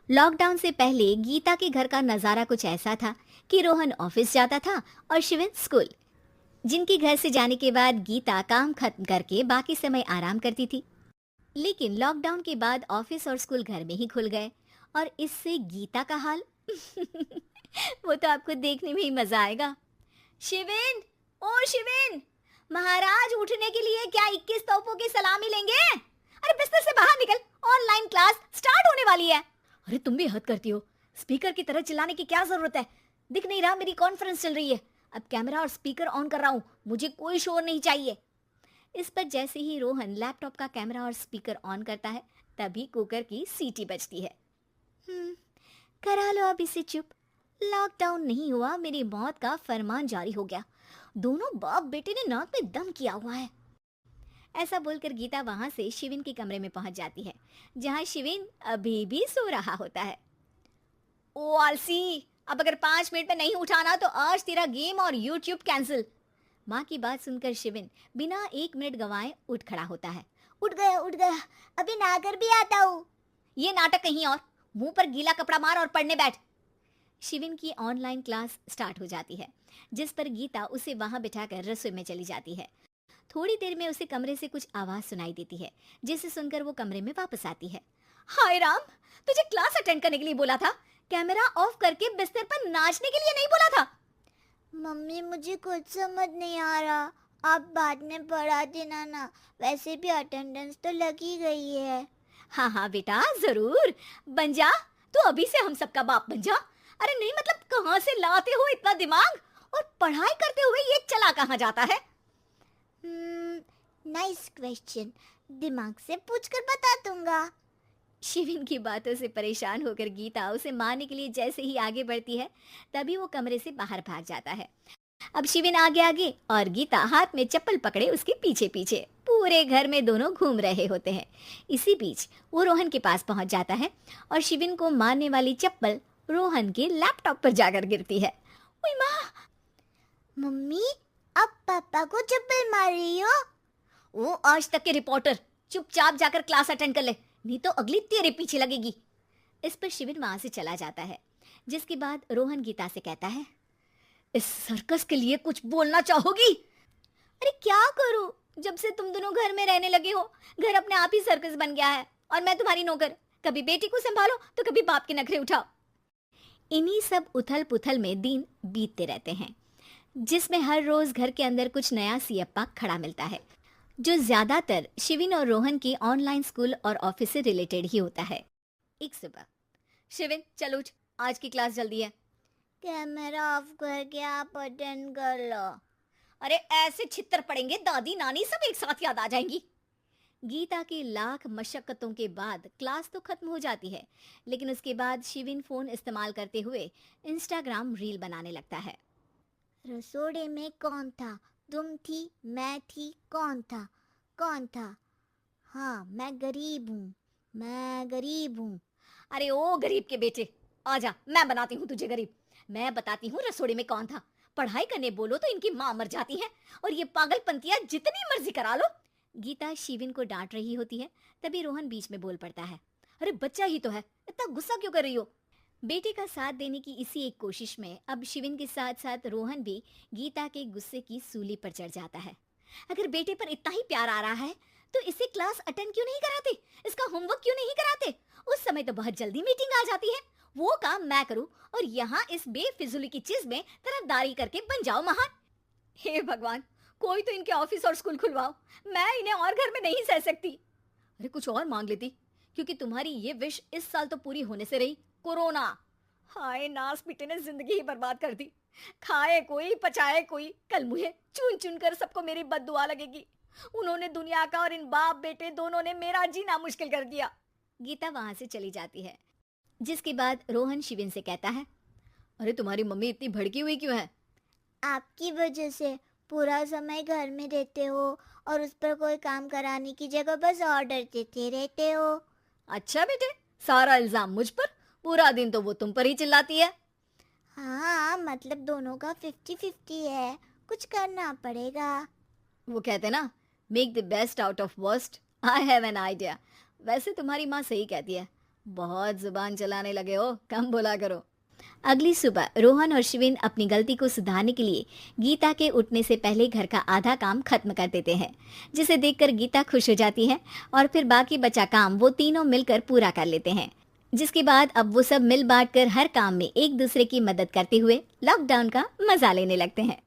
Lockdown से पहले गीता के घर का नजारा कुछ ऐसा था कि रोहन ऑफिस जाता था और शिविन स्कूल। जिनके घर से जाने के बाद गीता काम खत्म करके बाकी समय आराम करती थी। लेकिन लॉकडाउन के बाद ऑफिस और स्कूल घर में ही खुल गए और इससे गीता का हाल वो तो आपको देखने में ही मजा आएगा। शिविन, ओ शिविन, महाराज उठने के लिए क्या 21 तोपों की सलामी लेंगे? अरे बिस्तर से बाहर निकल, ऑनलाइन क्लास स्टार्ट होने वाली है। अरे तुम भी हद करती हो, स्पीकर की तरह चिल्लाने की क्या जरूरत है? दिख नहीं रहा मेरी कॉन्फ्रेंस चल रही है। अब कैमरा और स्पीकर ऑन कर रहा हूँ, मुझे कोई शोर नहीं चाहिए। इस पर जैसे ही रोहन लैपटॉप का कैमरा और स्पीकर ऑन करता है तभी कुकर की सीटी बजती है। करा लो अब इसे चुप। लॉकडाउन नहीं हुआ, मेरी मौत का फरमान जारी हो गया। दोनों बाप बेटे ने नाक में दम किया हुआ है। ऐसा बोलकर गीता वहां से शिविन के कमरे में पहुंच जाती है, जहां शिविन अभी भी सो रहा होता है। ओ आलसी, अब अगर 5 मिनट में नहीं उठाना तो आज तेरा गेम और यूट्यूब कैंसिल। माँ की बात सुनकर शिविन बिना 1 मिनट गंवाए उठ खड़ा होता है। उठ गया, अभी नहाकर भी आता हूँ। ये नाटक कहीं और, मुंह पर गीला कपड़ा मार और पढ़ने बैठ। शिविन की ऑनलाइन क्लास स्टार्ट हो जाती है, जिस पर गीता उसे वहां बिठाकर रसोई में चली जाती है। थोड़ी देर में उसे कमरे से कुछ आवाज सुनाई देती है, जिसे सुनकर वो कमरे में वापस आती है। हाय राम, तुझे क्लास अटेंड करने के लिए बोला था, कैमरा ऑफ करके बिस्तर पर नाचने के लिए नहीं बोला था। मम्मी मुझे कुछ समझ नहीं आ रहा, आप बाद में पढ़ा देना ना, वैसे भी अटेंडेंस तो लगी गई है। हाँ हाँ बेटा, जरूर बन जा, तू अभी से हम सबका बाप बन जा। अरे नहीं मतलब कहाँ से लाते हो इतना दिमाग, और पढ़ाई करते हुए ये चला कहाँ जाता है? नाइस क्वेश्चन, दिमाग से पूछकर बता दूंगा। शिविन की बातों से परेशान होकर गीता उसे मारने के लिए जैसे ही आगे बढ़ती है तभी वो कमरे से बाहर भाग जाता है। अब शिविन आगे आगे और गीता हाथ में चप्पल पकड़े उसके पीछे पीछे पूरे घर में दोनों घूम रहे होते हैं। इसी बीच वो रोहन के पास पहुंच जाता है और शिविन को मारने वाली चप्पल रोहन के लैपटॉप पर जाकर गिरती है। ओए माँ! मम्मी, अब पापा को चप्पल मार रही हो? वो आज तक के रिपोर्टर, चुपचाप जाकर क्लास अटेंड कर ले, नहीं तो अगली तेरे पीछे लगेगी। इस पर शिविन वहां से चला जाता है, जिसके बाद रोहन गीता से कहता है, इस सर्कस के लिए कुछ बोलना चाहोगी? अरे क्या करूं, जब से तुम दोनों घर में रहने लगे हो, घर अपने आप ही सर्कस बन गया है और मैं तुम्हारी नौकर। कभी बेटी को संभालो तो कभी बाप के नखरे उठाओ। इन्हीं सब उथल पुथल में दिन बीतते रहते हैं, जिसमें हर रोज घर के अंदर कुछ नया सियप्पा खड़ा मिलता है, जो ज्यादातर शिविन और रोहन की ऑनलाइन स्कूल और ऑफिस से रिलेटेड ही होता है। एक सुबह, शिविन चल उठ, आज की क्लास जल्दी है। कैमरा ऑफ करके आप अटेंड कर लो। अरे ऐसे छित्तर पड़ेंगे, दादी नानी सब एक साथ याद आ जाएंगी। गीता की लाख मशक्कतों के बाद क्लास तो खत्म हो जाती है, लेकिन उसके बाद शिविन फोन इस्तेमाल करते हुए इंस्टाग्राम रील बनाने लगता है। रसोड़े में कौन था? तुम थी, मैं थी, कौन था? कौन था? हाँ, मैं गरीब हूँ। अरे ओ गरीब के बेटे, आजा, मैं बनाती हूँ तुझे गरीब। मैं बताती हूँ रसोड़े में कौन था। पढ़ाई करने बोलो तो इनकी माँ मर जाती है, और ये पागलपंतियाँ जितनी मर्जी करा लो। गीता शिविन को डांट रही होती है, तभी रोहन बीच में बोल पड़ता है। अरे बच्चा ही तो है, इतना गुस्सा क्यों कर रही हो? बेटे का साथ देने की इसी एक कोशिश में अब शिविन के साथ साथ रोहन भी गीता के गुस्से की सूली पर चढ़ जाता है। अगर बेटे पर इतना ही प्यार आ रहा है तो इसे क्लास अटेंड क्यों नहीं कराते, इसका होमवर्क क्यों नहीं कराते? उस समय तो बहुत जल्दी मीटिंग आ जाती है, वो काम मैं करूं और यहाँ इस बेफिजुली की चीज में तरफदारी करके बन जाओ महान। हे भगवान, कोई तो इनके ऑफिस और स्कूल खुलवाओ, मैं इन्हें और घर में नहीं सह सकती। अरे कुछ और मांग लेती, क्योंकि तुम्हारी ये विश इस साल तो पूरी होने से रही, कोरोना। हाय नास बेटे ने जिंदगी ही बर्बाद कर दी। खाए कोई पचाए कोई, कल मुझे चुन चुन कर सबको मेरी बद्दुआ लगेगी। उन्होंने दुनिया का और इन बाप बेटे दोनों ने मेरा जीना मुश्किल कर दिया। गीता वहां से चली जाती है, जिसके बाद रोहन शिविन से कहता है, अरे तुम्हारी मम्मी इतनी भड़की हुई क्यों है? आपकी वजह से पूरा समय घर में रहते हो और उस पर कोई काम कराने की जगह बस ऑर्डर देते रहते हो। अच्छा बेटे, सारा इल्जाम मुझ पर, पूरा दिन तो वो तुम पर ही चिल्लाती है। हाँ, मतलब दोनों का 50-50 है, कुछ करना पड़ेगा। वो कहते ना, make the best out of worst. I have an idea. वैसे तुम्हारी माँ सही कहती है, बहुत जुबान चलाने लगे हो, कम बोला करो। अगली सुबह रोहन और शिविन अपनी गलती को सुधारने के लिए गीता के उठने से पहले घर का आधा काम खत्म कर देते हैं, जिसे देखकर गीता खुश हो जाती है और फिर बाकी बचा काम वो तीनों मिलकर पूरा कर लेते हैं। जिसके बाद अब वो सब मिल बांट कर हर काम में एक दूसरे की मदद करते हुए लॉकडाउन का मजा लेने लगते हैं।